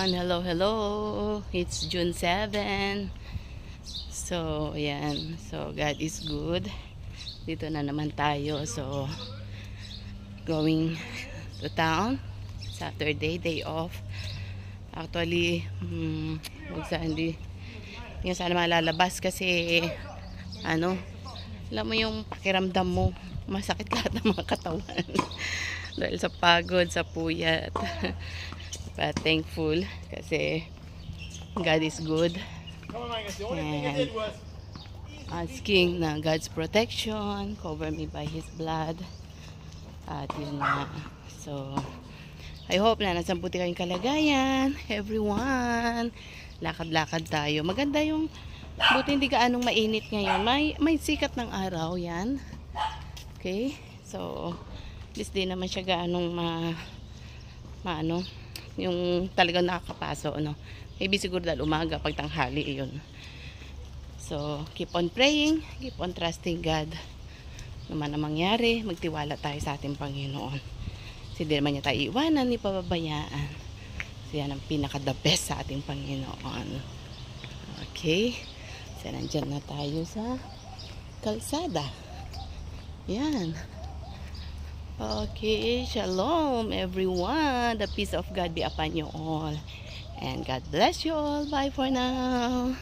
everyone! Hello, hello! It's June 7. So, ayan. So, God is good. Dito na naman tayo. So, going to town. Saturday, day off. Actually, hindi sana malalabas kasi alam mo yung pakiramdam mo, masakit lahat ng mga katawan. Dahil sa pagod, sa puyat. But thankful kasi God is good. And asking na God's protection, cover me by His blood. At yun na. So, I hope na nasa buti kayong kalagayan. Everyone. Lakad-lakad tayo. Maganda yung buti hindi gaanong mainit ngayon. May sikat ng araw yan. Okay? So, at least di naman siya gaanong yung talagang nakakapaso, no? Maybe siguro dahil umaga, pag tanghali, yun. So, keep on praying, keep on trusting God. Naman ang mangyari, magtiwala tayo sa ating Panginoon. Kasi di naman niya tayo iwanan, ni pababayaan. So, yan ang pinaka-the best sa ating Panginoon. Okay? So, nandyan na tayo sa kalsada. Yan. Okay, shalom everyone. The peace of God be upon you all. And God bless you all. Bye for now.